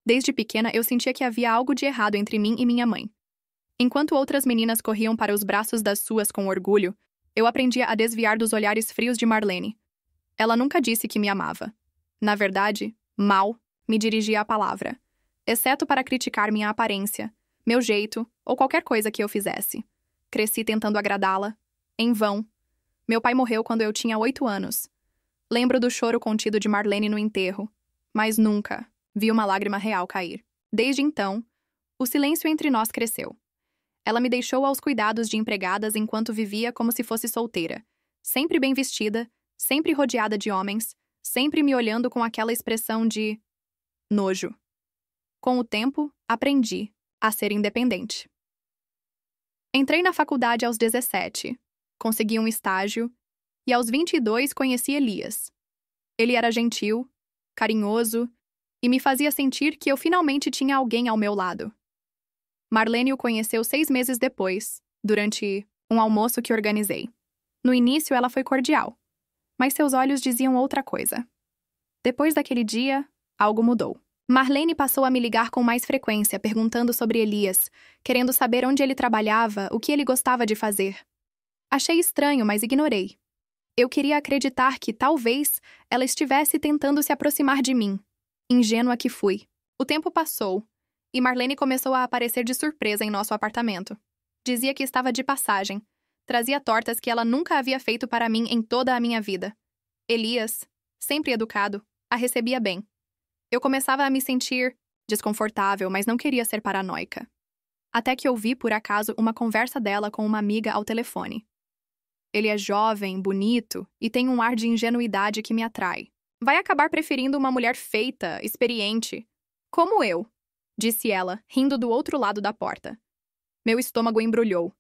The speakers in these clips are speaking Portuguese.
Desde pequena, eu sentia que havia algo de errado entre mim e minha mãe. Enquanto outras meninas corriam para os braços das suas com orgulho, eu aprendia a desviar dos olhares frios de Marlene. Ela nunca disse que me amava. Na verdade, mal me dirigia a palavra, exceto para criticar minha aparência, meu jeito ou qualquer coisa que eu fizesse. Cresci tentando agradá-la. Em vão. Meu pai morreu quando eu tinha 8 anos. Lembro do choro contido de Marlene no enterro, mas nunca vi uma lágrima real cair. Desde então, o silêncio entre nós cresceu. Ela me deixou aos cuidados de empregadas enquanto vivia como se fosse solteira, sempre bem vestida, sempre rodeada de homens, sempre me olhando com aquela expressão de nojo. Com o tempo, aprendi a ser independente. Entrei na faculdade aos 17, consegui um estágio e aos 22 conheci Elias. Ele era gentil, carinhoso e me fazia sentir que eu finalmente tinha alguém ao meu lado. Marlene o conheceu 6 meses depois, durante um almoço que organizei. No início, ela foi cordial, mas seus olhos diziam outra coisa. Depois daquele dia, algo mudou. Marlene passou a me ligar com mais frequência, perguntando sobre Elias, querendo saber onde ele trabalhava, o que ele gostava de fazer. Achei estranho, mas ignorei. Eu queria acreditar que, talvez, ela estivesse tentando se aproximar de mim. Ingênua que fui. O tempo passou, e Marlene começou a aparecer de surpresa em nosso apartamento. Dizia que estava de passagem. Trazia tortas que ela nunca havia feito para mim em toda a minha vida. Elias, sempre educado, a recebia bem. Eu começava a me sentir desconfortável, mas não queria ser paranoica. Até que ouvi, por acaso, uma conversa dela com uma amiga ao telefone. Ele é jovem, bonito e tem um ar de ingenuidade que me atrai. Vai acabar preferindo uma mulher feita, experiente, como eu, disse ela, rindo do outro lado da porta. Meu estômago embrulhou.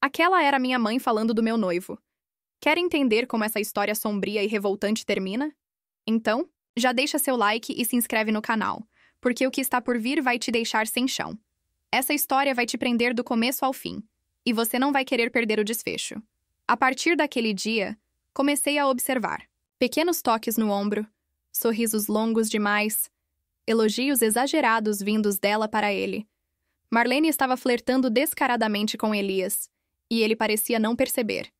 Aquela era minha mãe falando do meu noivo. Quer entender como essa história sombria e revoltante termina? Então, já deixa seu like e se inscreve no canal, porque o que está por vir vai te deixar sem chão. Essa história vai te prender do começo ao fim, e você não vai querer perder o desfecho. A partir daquele dia, comecei a observar. Pequenos toques no ombro, sorrisos longos demais, elogios exagerados vindos dela para ele. Marlene estava flertando descaradamente com Elias, e ele parecia não perceber.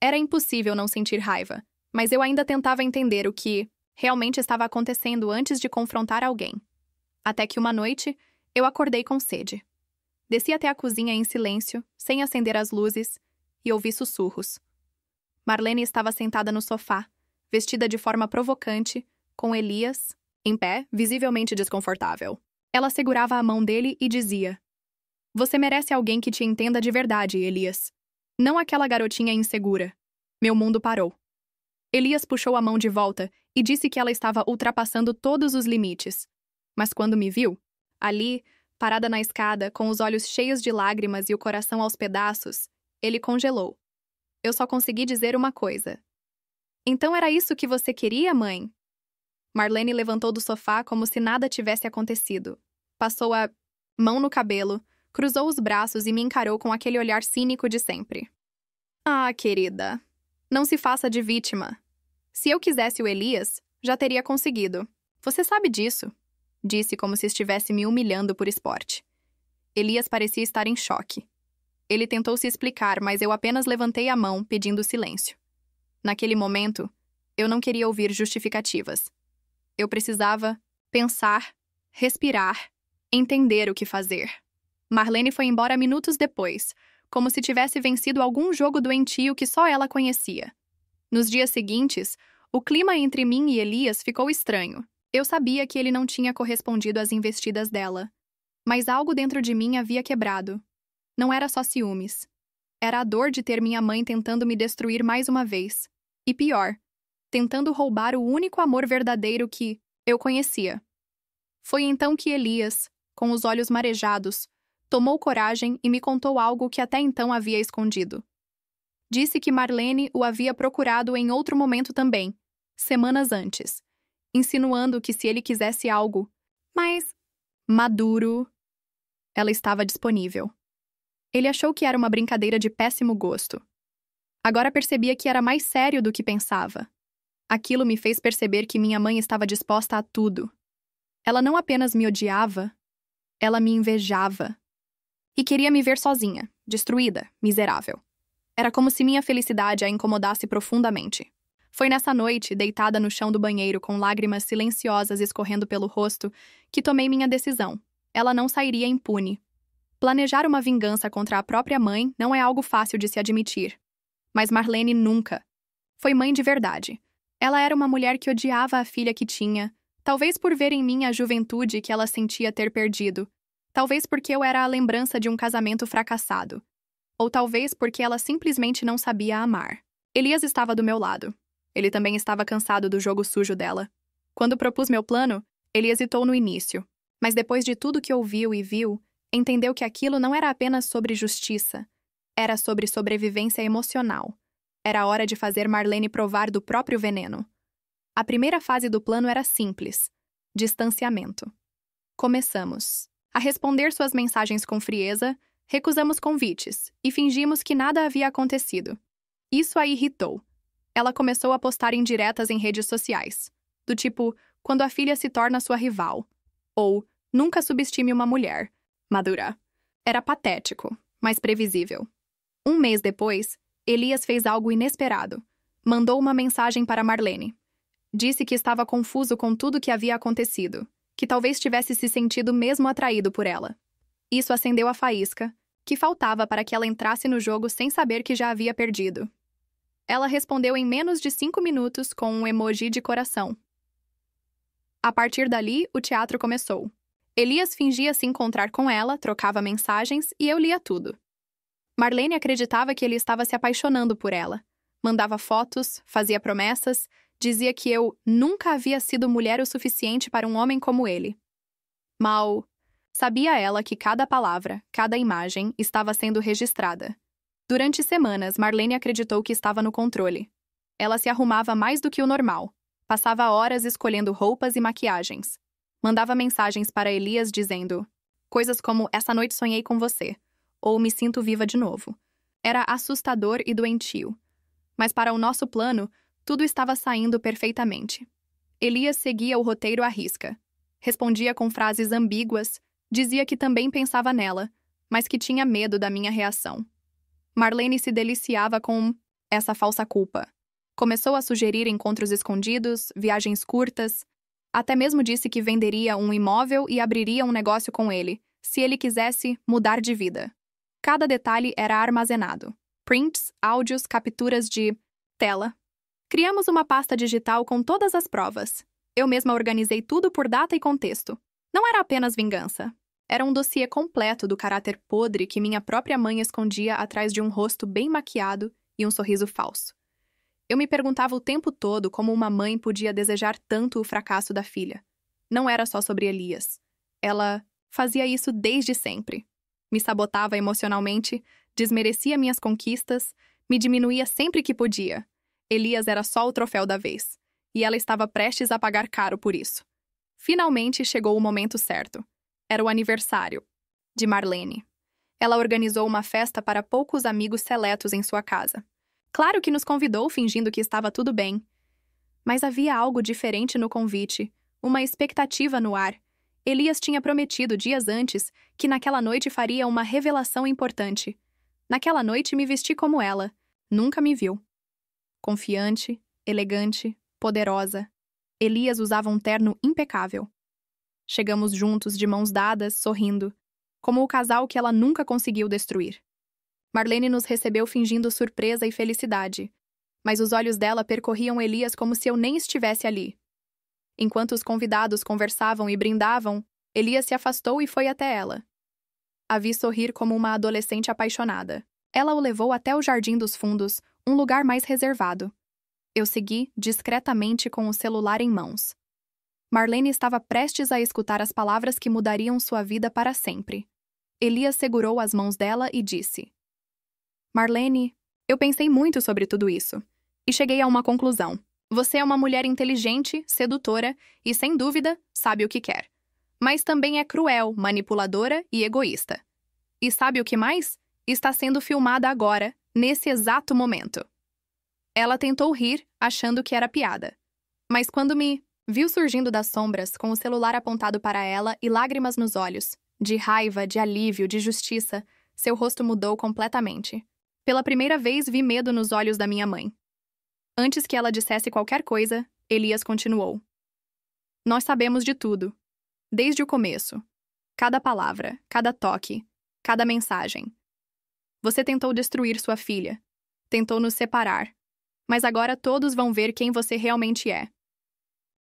Era impossível não sentir raiva, mas eu ainda tentava entender o que realmente estava acontecendo antes de confrontar alguém. Até que uma noite, eu acordei com sede. Desci até a cozinha em silêncio, sem acender as luzes, e ouvi sussurros. Marlene estava sentada no sofá, vestida de forma provocante, com Elias, em pé, visivelmente desconfortável. Ela segurava a mão dele e dizia: "Você merece alguém que te entenda de verdade, Elias. Não aquela garotinha insegura." Meu mundo parou. Elias puxou a mão de volta e disse que ela estava ultrapassando todos os limites. Mas quando me viu, ali, parada na escada, com os olhos cheios de lágrimas e o coração aos pedaços, ele congelou. Eu só consegui dizer uma coisa. "Então era isso que você queria, mãe?" Marlene levantou do sofá como se nada tivesse acontecido. Passou a mão no cabelo, cruzou os braços e me encarou com aquele olhar cínico de sempre. "Ah, querida, não se faça de vítima. Se eu quisesse o Elias, já teria conseguido. Você sabe disso", disse como se estivesse me humilhando por esporte. Elias parecia estar em choque. Ele tentou se explicar, mas eu apenas levantei a mão, pedindo silêncio. Naquele momento, eu não queria ouvir justificativas. Eu precisava pensar, respirar, entender o que fazer. Marlene foi embora minutos depois, como se tivesse vencido algum jogo doentio que só ela conhecia. Nos dias seguintes, o clima entre mim e Elias ficou estranho. Eu sabia que ele não tinha correspondido às investidas dela, mas algo dentro de mim havia quebrado. Não era só ciúmes. Era a dor de ter minha mãe tentando me destruir mais uma vez. E pior, tentando roubar o único amor verdadeiro que eu conhecia. Foi então que Elias, com os olhos marejados, tomou coragem e me contou algo que até então havia escondido. Disse que Marlene o havia procurado em outro momento também, semanas antes, insinuando que se ele quisesse algo mais maduro, ela estava disponível. Ele achou que era uma brincadeira de péssimo gosto. Agora percebia que era mais sério do que pensava. Aquilo me fez perceber que minha mãe estava disposta a tudo. Ela não apenas me odiava, ela me invejava. E queria me ver sozinha, destruída, miserável. Era como se minha felicidade a incomodasse profundamente. Foi nessa noite, deitada no chão do banheiro com lágrimas silenciosas escorrendo pelo rosto, que tomei minha decisão. Ela não sairia impune. Planejar uma vingança contra a própria mãe não é algo fácil de se admitir. Mas Marlene nunca. Foi mãe de verdade. Ela era uma mulher que odiava a filha que tinha, talvez por ver em mim a juventude que ela sentia ter perdido, talvez porque eu era a lembrança de um casamento fracassado, ou talvez porque ela simplesmente não sabia amar. Elias estava do meu lado. Ele também estava cansado do jogo sujo dela. Quando propus meu plano, ele hesitou no início, mas depois de tudo que ouviu e viu, entendeu que aquilo não era apenas sobre justiça, era sobre sobrevivência emocional. Era hora de fazer Marlene provar do próprio veneno. A primeira fase do plano era simples: distanciamento. Começamos a responder suas mensagens com frieza, recusamos convites e fingimos que nada havia acontecido. Isso a irritou. Ela começou a postar indiretas em redes sociais, do tipo, quando a filha se torna sua rival, ou nunca subestime uma mulher, madura. Era patético, mas previsível. Um mês depois, Elias fez algo inesperado. Mandou uma mensagem para Marlene. Disse que estava confuso com tudo que havia acontecido, que talvez tivesse se sentido mesmo atraído por ela. Isso acendeu a faísca, que faltava para que ela entrasse no jogo sem saber que já havia perdido. Ela respondeu em menos de 5 minutos com um emoji de coração. A partir dali, o teatro começou. Elias fingia se encontrar com ela, trocava mensagens e eu lia tudo. Marlene acreditava que ele estava se apaixonando por ela. Mandava fotos, fazia promessas, dizia que eu nunca havia sido mulher o suficiente para um homem como ele. Mal sabia ela que cada palavra, cada imagem estava sendo registrada. Durante semanas, Marlene acreditou que estava no controle. Ela se arrumava mais do que o normal. Passava horas escolhendo roupas e maquiagens. Mandava mensagens para Elias dizendo coisas como "essa noite sonhei com você", ou "me sinto viva de novo". Era assustador e doentio. Mas para o nosso plano, tudo estava saindo perfeitamente. Elias seguia o roteiro à risca. Respondia com frases ambíguas, dizia que também pensava nela, mas que tinha medo da minha reação. Marlene se deliciava com essa falsa culpa. Começou a sugerir encontros escondidos, viagens curtas. Até mesmo disse que venderia um imóvel e abriria um negócio com ele, se ele quisesse mudar de vida. Cada detalhe era armazenado. Prints, áudios, capturas de tela. Criamos uma pasta digital com todas as provas. Eu mesma organizei tudo por data e contexto. Não era apenas vingança. Era um dossiê completo do caráter podre que minha própria mãe escondia atrás de um rosto bem maquiado e um sorriso falso. Eu me perguntava o tempo todo como uma mãe podia desejar tanto o fracasso da filha. Não era só sobre Elias. Ela fazia isso desde sempre. Me sabotava emocionalmente, desmerecia minhas conquistas, me diminuía sempre que podia. Elias era só o troféu da vez, e ela estava prestes a pagar caro por isso. Finalmente chegou o momento certo. Era o aniversário de Marlene. Ela organizou uma festa para poucos amigos seletos em sua casa. Claro que nos convidou fingindo que estava tudo bem. Mas havia algo diferente no convite, uma expectativa no ar. Elias tinha prometido dias antes que naquela noite faria uma revelação importante. Naquela noite me vesti como ela. Nunca me viu. Confiante, elegante, poderosa. Elias usava um terno impecável. Chegamos juntos, de mãos dadas, sorrindo, como o casal que ela nunca conseguiu destruir. Marlene nos recebeu fingindo surpresa e felicidade, mas os olhos dela percorriam Elias como se eu nem estivesse ali. Enquanto os convidados conversavam e brindavam, Elias se afastou e foi até ela. A vi sorrir como uma adolescente apaixonada. Ela o levou até o Jardim dos Fundos, um lugar mais reservado. Eu segui, discretamente, com o celular em mãos. Marlene estava prestes a escutar as palavras que mudariam sua vida para sempre. Elias segurou as mãos dela e disse: Marlene, eu pensei muito sobre tudo isso, e cheguei a uma conclusão. Você é uma mulher inteligente, sedutora e, sem dúvida, sabe o que quer. Mas também é cruel, manipuladora e egoísta. E sabe o que mais? Está sendo filmada agora, nesse exato momento. Ela tentou rir, achando que era piada. Mas quando me Viu surgindo das sombras, com o celular apontado para ela e lágrimas nos olhos. De raiva, de alívio, de justiça, seu rosto mudou completamente. Pela primeira vez vi medo nos olhos da minha mãe. Antes que ela dissesse qualquer coisa, Elias continuou. Nós sabemos de tudo. Desde o começo. Cada palavra, cada toque, cada mensagem. Você tentou destruir sua filha. Tentou nos separar. Mas agora todos vão ver quem você realmente é.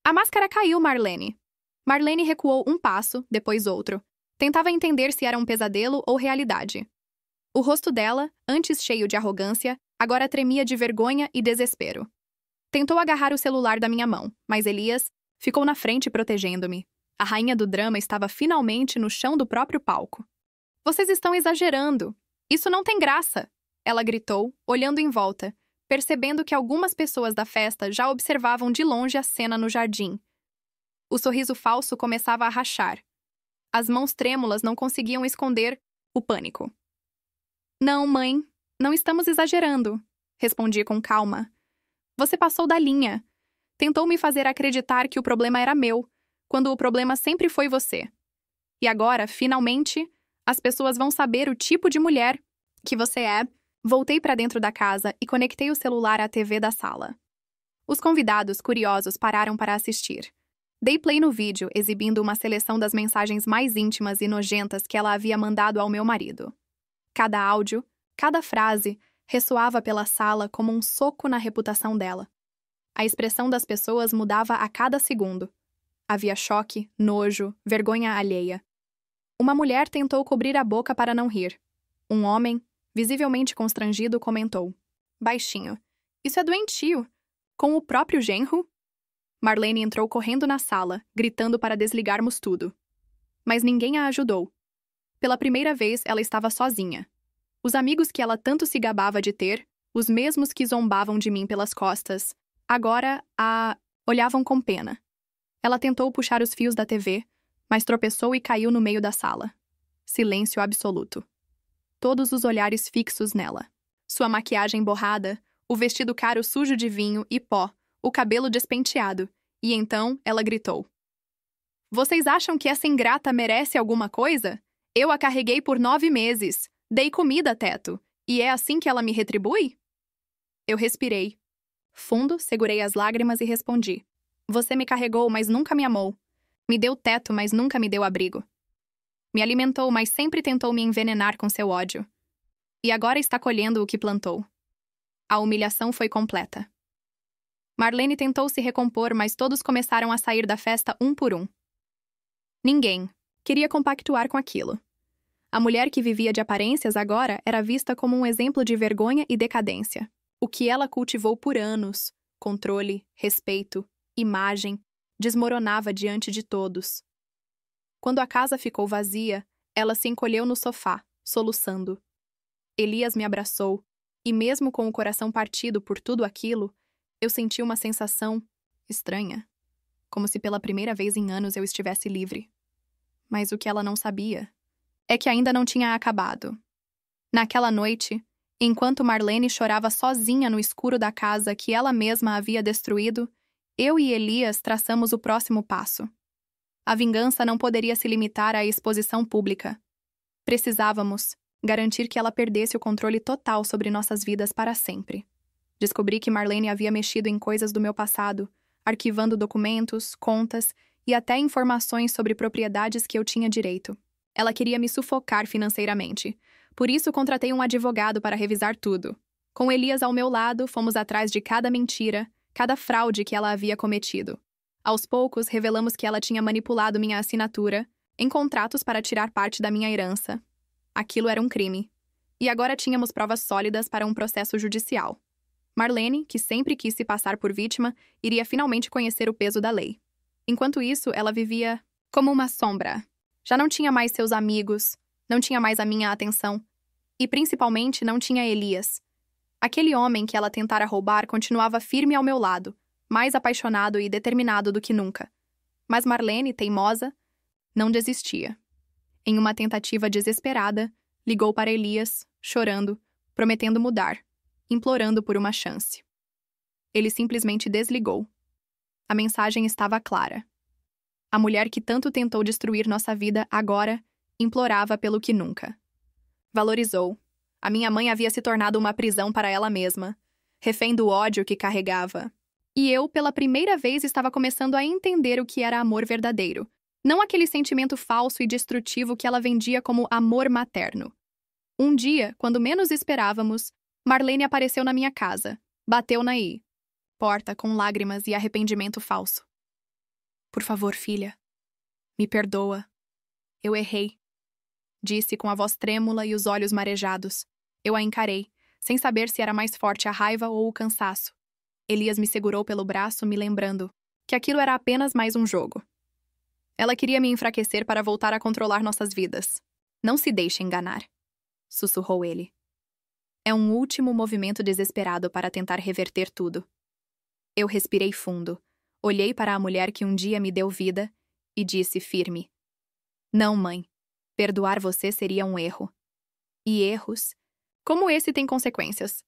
A máscara caiu, Marlene. Marlene recuou um passo, depois outro. Tentava entender se era um pesadelo ou realidade. O rosto dela, antes cheio de arrogância, agora tremia de vergonha e desespero. Tentou agarrar o celular da minha mão, mas Elias ficou na frente protegendo-me. A rainha do drama estava finalmente no chão do próprio palco. Vocês estão exagerando. Isso não tem graça, ela gritou, olhando em volta, percebendo que algumas pessoas da festa já observavam de longe a cena no jardim. O sorriso falso começava a rachar. As mãos trêmulas não conseguiam esconder o pânico. Não, mãe, não estamos exagerando, respondi com calma. Você passou da linha. Tentou me fazer acreditar que o problema era meu, quando o problema sempre foi você. E agora, finalmente, as pessoas vão saber o tipo de mulher que você é. Voltei para dentro da casa e conectei o celular à TV da sala. Os convidados, curiosos, pararam para assistir. Dei play no vídeo, exibindo uma seleção das mensagens mais íntimas e nojentas que ela havia mandado ao meu marido. Cada áudio, cada frase, ressoava pela sala como um soco na reputação dela. A expressão das pessoas mudava a cada segundo. Havia choque, nojo, vergonha alheia. Uma mulher tentou cobrir a boca para não rir. Um homem, visivelmente constrangido, comentou. Baixinho. Isso é doentio. Com o próprio genro? Marlene entrou correndo na sala, gritando para desligarmos tudo. Mas ninguém a ajudou. Pela primeira vez, ela estava sozinha. Os amigos que ela tanto se gabava de ter, os mesmos que zombavam de mim pelas costas, agora a olhavam com pena. Ela tentou puxar os fios da TV, mas tropeçou e caiu no meio da sala. Silêncio absoluto. Todos os olhares fixos nela. Sua maquiagem borrada, o vestido caro sujo de vinho e pó, o cabelo despenteado. E então ela gritou. Vocês acham que essa ingrata merece alguma coisa? Eu a carreguei por 9 meses. Dei comida, teto. E é assim que ela me retribui? Eu respirei. Fundo, segurei as lágrimas e respondi. Você me carregou, mas nunca me amou. Me deu teto, mas nunca me deu abrigo. Me alimentou, mas sempre tentou me envenenar com seu ódio. E agora está colhendo o que plantou. A humilhação foi completa. Marlene tentou se recompor, mas todos começaram a sair da festa um por um. Ninguém queria compactuar com aquilo. A mulher que vivia de aparências agora era vista como um exemplo de vergonha e decadência. O que ela cultivou por anos, controle, respeito, imagem, desmoronava diante de todos. Quando a casa ficou vazia, ela se encolheu no sofá, soluçando. Elias me abraçou, e mesmo com o coração partido por tudo aquilo, eu senti uma sensação estranha, como se pela primeira vez em anos eu estivesse livre. Mas o que ela não sabia é que ainda não tinha acabado. Naquela noite, enquanto Marlene chorava sozinha no escuro da casa que ela mesma havia destruído, eu e Elias traçamos o próximo passo. A vingança não poderia se limitar à exposição pública. Precisávamos garantir que ela perdesse o controle total sobre nossas vidas para sempre. Descobri que Marlene havia mexido em coisas do meu passado, arquivando documentos, contas e até informações sobre propriedades que eu tinha direito. Ela queria me sufocar financeiramente. Por isso, contratei um advogado para revisar tudo. Com Elias ao meu lado, fomos atrás de cada mentira, cada fraude que ela havia cometido. Aos poucos, revelamos que ela tinha manipulado minha assinatura em contratos para tirar parte da minha herança. Aquilo era um crime. E agora tínhamos provas sólidas para um processo judicial. Marlene, que sempre quis se passar por vítima, iria finalmente conhecer o peso da lei. Enquanto isso, ela vivia como uma sombra. Já não tinha mais seus amigos, não tinha mais a minha atenção. E, principalmente, não tinha Elias. Aquele homem que ela tentara roubar continuava firme ao meu lado, mais apaixonado e determinado do que nunca. Mas Marlene, teimosa, não desistia. Em uma tentativa desesperada, ligou para Elias, chorando, prometendo mudar, implorando por uma chance. Ele simplesmente desligou. A mensagem estava clara. A mulher que tanto tentou destruir nossa vida agora implorava pelo que nunca. Valorizou. A minha mãe havia se tornado uma prisão para ela mesma, refém do ódio que carregava. E eu, pela primeira vez, estava começando a entender o que era amor verdadeiro. Não aquele sentimento falso e destrutivo que ela vendia como amor materno. Um dia, quando menos esperávamos, Marlene apareceu na minha casa. Bateu na porta com lágrimas e arrependimento falso. Por favor, filha. Me perdoa. Eu errei. Disse com a voz trêmula e os olhos marejados. Eu a encarei, sem saber se era mais forte a raiva ou o cansaço. Elias me segurou pelo braço, me lembrando que aquilo era apenas mais um jogo. Ela queria me enfraquecer para voltar a controlar nossas vidas. Não se deixe enganar, sussurrou ele. É um último movimento desesperado para tentar reverter tudo. Eu respirei fundo, olhei para a mulher que um dia me deu vida e disse firme: Não, mãe. Perdoar você seria um erro. E erros, como esse, têm consequências.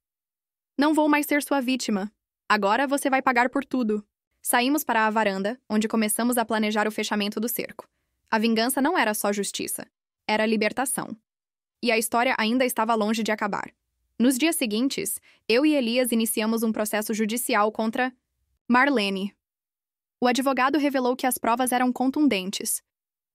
Não vou mais ser sua vítima. Agora você vai pagar por tudo. Saímos para a varanda, onde começamos a planejar o fechamento do cerco. A vingança não era só justiça. Era libertação. E a história ainda estava longe de acabar. Nos dias seguintes, eu e Elias iniciamos um processo judicial contra Marlene. O advogado revelou que as provas eram contundentes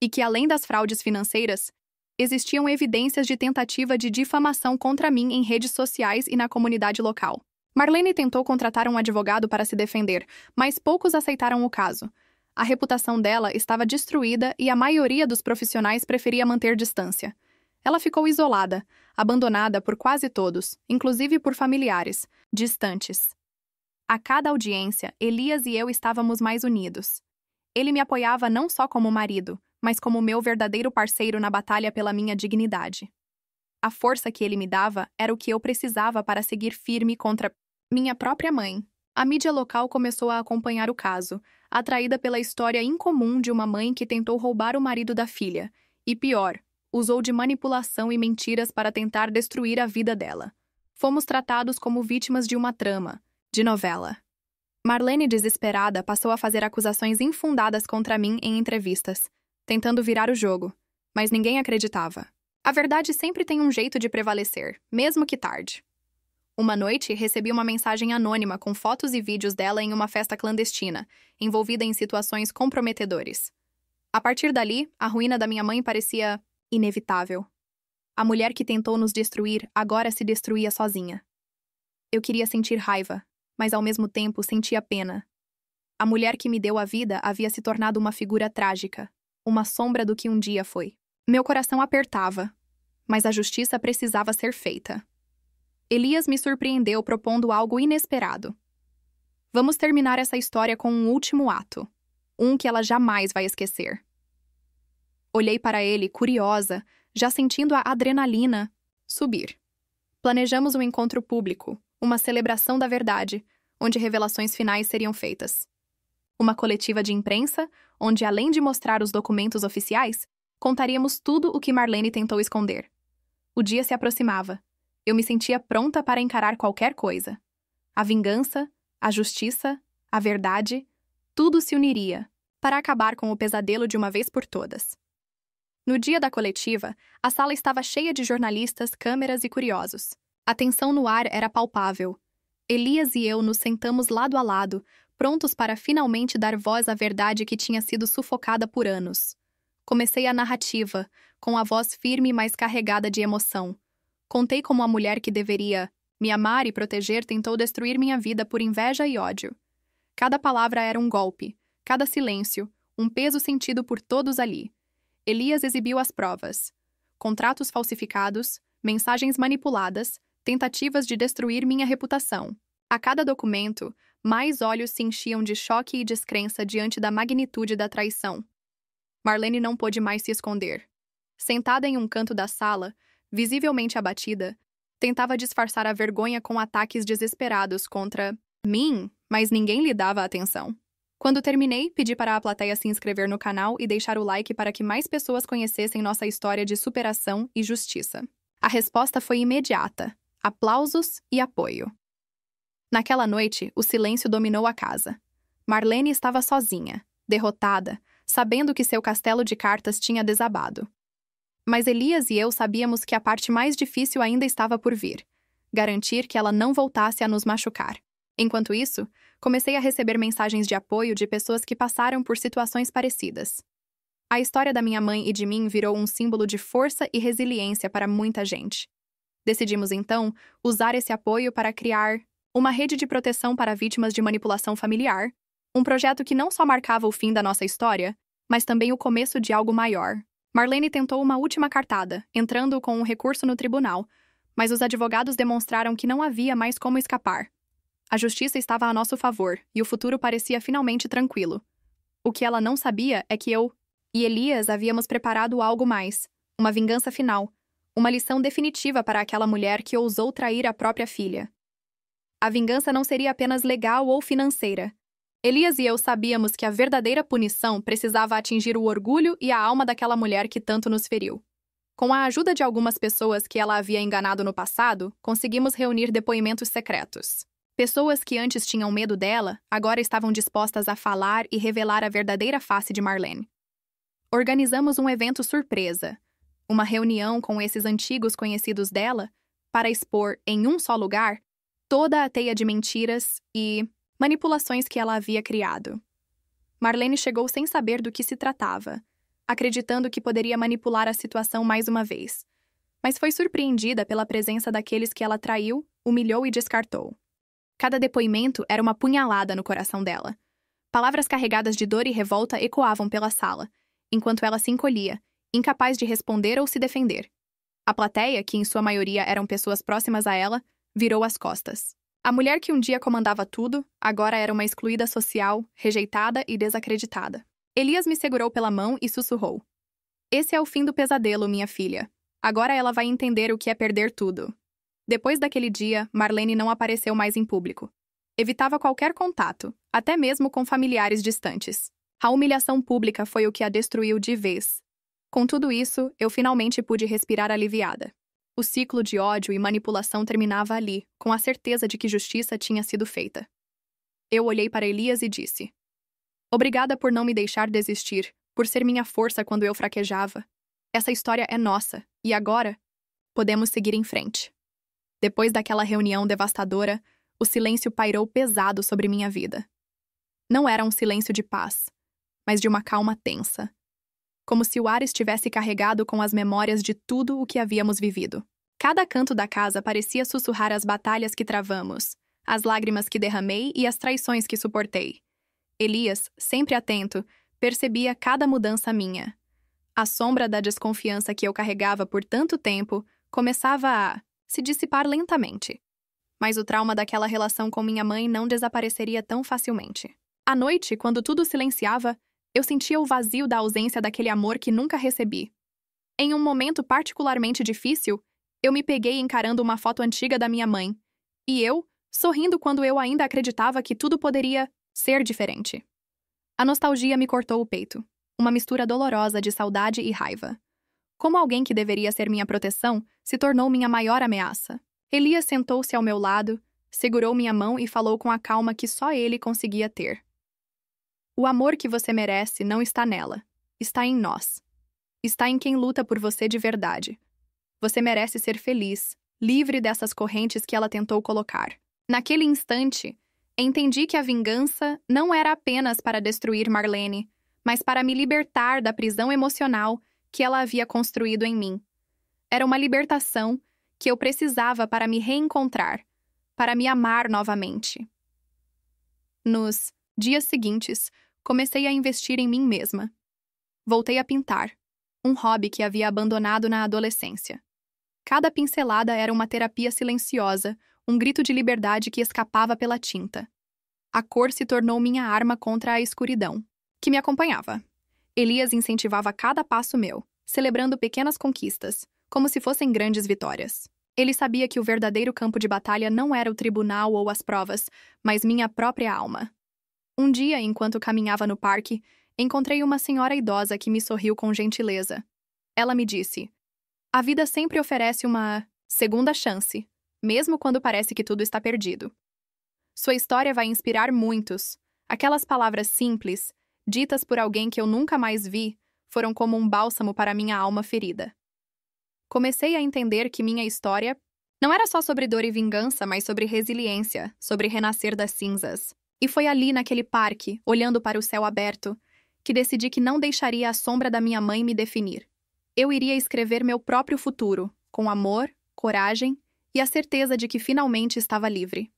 e que, além das fraudes financeiras, existiam evidências de tentativa de difamação contra mim em redes sociais e na comunidade local. Marlene tentou contratar um advogado para se defender, mas poucos aceitaram o caso. A reputação dela estava destruída e a maioria dos profissionais preferia manter distância. Ela ficou isolada, abandonada por quase todos, inclusive por familiares, distantes. A cada audiência, Elias e eu estávamos mais unidos. Ele me apoiava não só como marido, mas como meu verdadeiro parceiro na batalha pela minha dignidade. A força que ele me dava era o que eu precisava para seguir firme contra minha própria mãe. A mídia local começou a acompanhar o caso, atraída pela história incomum de uma mãe que tentou roubar o marido da filha, e pior, usou de manipulação e mentiras para tentar destruir a vida dela. Fomos tratados como vítimas de uma trama, de novela. Marlene, desesperada, passou a fazer acusações infundadas contra mim em entrevistas, tentando virar o jogo, mas ninguém acreditava. A verdade sempre tem um jeito de prevalecer, mesmo que tarde. Uma noite, recebi uma mensagem anônima com fotos e vídeos dela em uma festa clandestina, envolvida em situações comprometedoras. A partir dali, a ruína da minha mãe parecia inevitável. A mulher que tentou nos destruir agora se destruía sozinha. Eu queria sentir raiva, mas ao mesmo tempo sentia pena. A mulher que me deu a vida havia se tornado uma figura trágica, uma sombra do que um dia foi. Meu coração apertava, mas a justiça precisava ser feita. Elias me surpreendeu propondo algo inesperado. Vamos terminar essa história com um último ato, um que ela jamais vai esquecer. Olhei para ele, curiosa, já sentindo a adrenalina subir. Planejamos um encontro público, uma celebração da verdade, onde revelações finais seriam feitas. Uma coletiva de imprensa, onde, além de mostrar os documentos oficiais, contaríamos tudo o que Marlene tentou esconder. O dia se aproximava. Eu me sentia pronta para encarar qualquer coisa. A vingança, a justiça, a verdade, tudo se uniria, para acabar com o pesadelo de uma vez por todas. No dia da coletiva, a sala estava cheia de jornalistas, câmeras e curiosos. A tensão no ar era palpável. Elias e eu nos sentamos lado a lado, prontos para finalmente dar voz à verdade que tinha sido sufocada por anos. Comecei a narrativa, com a voz firme mas carregada de emoção. Contei como a mulher que deveria me amar e proteger tentou destruir minha vida por inveja e ódio. Cada palavra era um golpe, cada silêncio, um peso sentido por todos ali. Elias exibiu as provas. Contratos falsificados, mensagens manipuladas, tentativas de destruir minha reputação. A cada documento, mais olhos se enchiam de choque e descrença diante da magnitude da traição. Marlene não pôde mais se esconder. Sentada em um canto da sala, visivelmente abatida, tentava disfarçar a vergonha com ataques desesperados contra mim, mas ninguém lhe dava atenção. Quando terminei, pedi para a plateia se inscrever no canal e deixar o like para que mais pessoas conhecessem nossa história de superação e justiça. A resposta foi imediata: aplausos e apoio. Naquela noite, o silêncio dominou a casa. Marlene estava sozinha, derrotada, sabendo que seu castelo de cartas tinha desabado. Mas Elias e eu sabíamos que a parte mais difícil ainda estava por vir: garantir que ela não voltasse a nos machucar. Enquanto isso, comecei a receber mensagens de apoio de pessoas que passaram por situações parecidas. A história da minha mãe e de mim virou um símbolo de força e resiliência para muita gente. Decidimos, então, usar esse apoio para criar uma rede de proteção para vítimas de manipulação familiar, um projeto que não só marcava o fim da nossa história, mas também o começo de algo maior. Marlene tentou uma última cartada, entrando com um recurso no tribunal, mas os advogados demonstraram que não havia mais como escapar. A justiça estava a nosso favor e o futuro parecia finalmente tranquilo. O que ela não sabia é que eu e Elias havíamos preparado algo mais, uma vingança final, uma lição definitiva para aquela mulher que ousou trair a própria filha. A vingança não seria apenas legal ou financeira. Elias e eu sabíamos que a verdadeira punição precisava atingir o orgulho e a alma daquela mulher que tanto nos feriu. Com a ajuda de algumas pessoas que ela havia enganado no passado, conseguimos reunir depoimentos secretos. Pessoas que antes tinham medo dela, agora estavam dispostas a falar e revelar a verdadeira face de Marlene. Organizamos um evento surpresa, uma reunião com esses antigos conhecidos dela, para expor, em um só lugar, toda a teia de mentiras e manipulações que ela havia criado. Marlene chegou sem saber do que se tratava, acreditando que poderia manipular a situação mais uma vez, mas foi surpreendida pela presença daqueles que ela traiu, humilhou e descartou. Cada depoimento era uma punhalada no coração dela. Palavras carregadas de dor e revolta ecoavam pela sala, enquanto ela se encolhia, incapaz de responder ou se defender. A plateia, que em sua maioria eram pessoas próximas a ela, virou as costas. A mulher que um dia comandava tudo, agora era uma excluída social, rejeitada e desacreditada. Elias me segurou pela mão e sussurrou: "Esse é o fim do pesadelo, minha filha. Agora ela vai entender o que é perder tudo." Depois daquele dia, Marlene não apareceu mais em público. Evitava qualquer contato, até mesmo com familiares distantes. A humilhação pública foi o que a destruiu de vez. Com tudo isso, eu finalmente pude respirar aliviada. O ciclo de ódio e manipulação terminava ali, com a certeza de que justiça tinha sido feita. Eu olhei para Elias e disse: "Obrigada por não me deixar desistir, por ser minha força quando eu fraquejava. Essa história é nossa, e agora podemos seguir em frente." Depois daquela reunião devastadora, o silêncio pairou pesado sobre minha vida. Não era um silêncio de paz, mas de uma calma tensa. Como se o ar estivesse carregado com as memórias de tudo o que havíamos vivido. Cada canto da casa parecia sussurrar as batalhas que travamos, as lágrimas que derramei e as traições que suportei. Elias, sempre atento, percebia cada mudança minha. A sombra da desconfiança que eu carregava por tanto tempo começava a se dissipar lentamente. Mas o trauma daquela relação com minha mãe não desapareceria tão facilmente. À noite, quando tudo silenciava, eu sentia o vazio da ausência daquele amor que nunca recebi. Em um momento particularmente difícil, eu me peguei encarando uma foto antiga da minha mãe, e eu, sorrindo quando eu ainda acreditava que tudo poderia ser diferente. A nostalgia me cortou o peito, uma mistura dolorosa de saudade e raiva. Como alguém que deveria ser minha proteção, se tornou minha maior ameaça. Elias sentou-se ao meu lado, segurou minha mão e falou com a calma que só ele conseguia ter. "O amor que você merece não está nela. Está em nós. Está em quem luta por você de verdade. Você merece ser feliz, livre dessas correntes que ela tentou colocar." Naquele instante, entendi que a vingança não era apenas para destruir Marlene, mas para me libertar da prisão emocional que ela havia construído em mim. Era uma libertação que eu precisava para me reencontrar, para me amar novamente. Nos dias seguintes, comecei a investir em mim mesma. Voltei a pintar, um hobby que havia abandonado na adolescência. Cada pincelada era uma terapia silenciosa, um grito de liberdade que escapava pela tinta. A cor se tornou minha arma contra a escuridão, que me acompanhava. Elias incentivava cada passo meu, celebrando pequenas conquistas, como se fossem grandes vitórias. Ele sabia que o verdadeiro campo de batalha não era o tribunal ou as provas, mas minha própria alma. Um dia, enquanto caminhava no parque, encontrei uma senhora idosa que me sorriu com gentileza. Ela me disse: "A vida sempre oferece uma segunda chance, mesmo quando parece que tudo está perdido. Sua história vai inspirar muitos. Aquelas palavras simples, ditas por alguém que eu nunca mais vi, foram como um bálsamo para minha alma ferida. Comecei a entender que minha história não era só sobre dor e vingança, mas sobre resiliência, sobre renascer das cinzas. E foi ali, naquele parque, olhando para o céu aberto, que decidi que não deixaria a sombra da minha mãe me definir. Eu iria escrever meu próprio futuro, com amor, coragem e a certeza de que finalmente estava livre.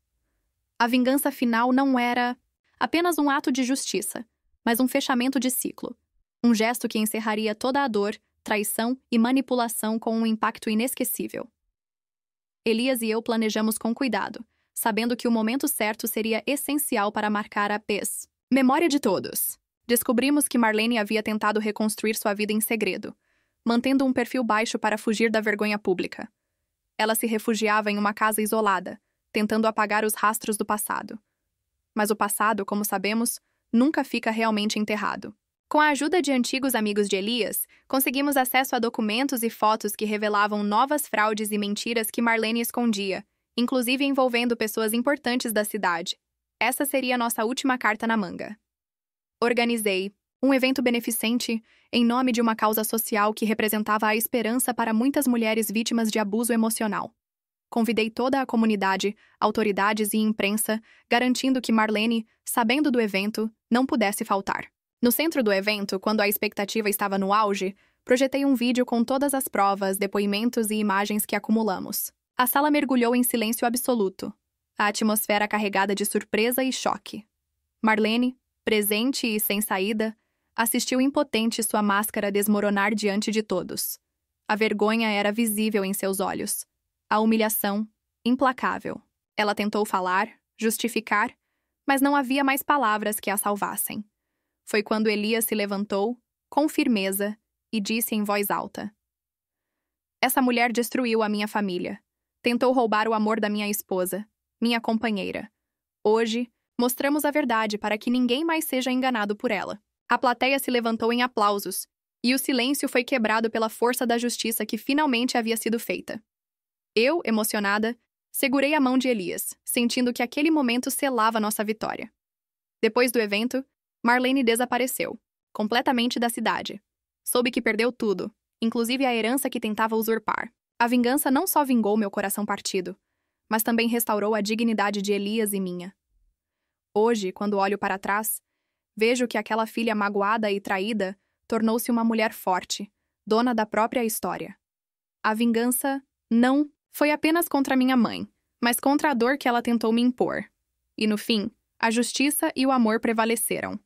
A vingança final não era apenas um ato de justiça, mas um fechamento de ciclo. Um gesto que encerraria toda a dor, traição e manipulação com um impacto inesquecível. Elias e eu planejamos com cuidado, sabendo que o momento certo seria essencial para marcar a memória de todos. Descobrimos que Marlene havia tentado reconstruir sua vida em segredo, mantendo um perfil baixo para fugir da vergonha pública. Ela se refugiava em uma casa isolada, tentando apagar os rastros do passado. Mas o passado, como sabemos, nunca fica realmente enterrado. Com a ajuda de antigos amigos de Elias, conseguimos acesso a documentos e fotos que revelavam novas fraudes e mentiras que Marlene escondia, inclusive envolvendo pessoas importantes da cidade. Essa seria nossa última carta na manga. Organizei um evento beneficente em nome de uma causa social que representava a esperança para muitas mulheres vítimas de abuso emocional. Convidei toda a comunidade, autoridades e imprensa, garantindo que Marlene, sabendo do evento, não pudesse faltar. No centro do evento, quando a expectativa estava no auge, projetei um vídeo com todas as provas, depoimentos e imagens que acumulamos. A sala mergulhou em silêncio absoluto, a atmosfera carregada de surpresa e choque. Marlene, presente e sem saída, assistiu impotente sua máscara desmoronar diante de todos. A vergonha era visível em seus olhos. A humilhação, implacável. Ela tentou falar, justificar, mas não havia mais palavras que a salvassem. Foi quando Elias se levantou, com firmeza, e disse em voz alta: "Essa mulher destruiu a minha família. Tentou roubar o amor da minha esposa, minha companheira. Hoje, mostramos a verdade para que ninguém mais seja enganado por ela." A plateia se levantou em aplausos, e o silêncio foi quebrado pela força da justiça que finalmente havia sido feita. Eu, emocionada, segurei a mão de Elias, sentindo que aquele momento selava nossa vitória. Depois do evento, Marlene desapareceu, completamente da cidade. Soube que perdeu tudo, inclusive a herança que tentava usurpar. A vingança não só vingou meu coração partido, mas também restaurou a dignidade de Elias e minha. Hoje, quando olho para trás, vejo que aquela filha magoada e traída tornou-se uma mulher forte, dona da própria história. A vingança não foi apenas contra minha mãe, mas contra a dor que ela tentou me impor. E no fim, a justiça e o amor prevaleceram.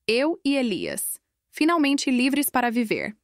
Eu e Elias, finalmente livres para viver.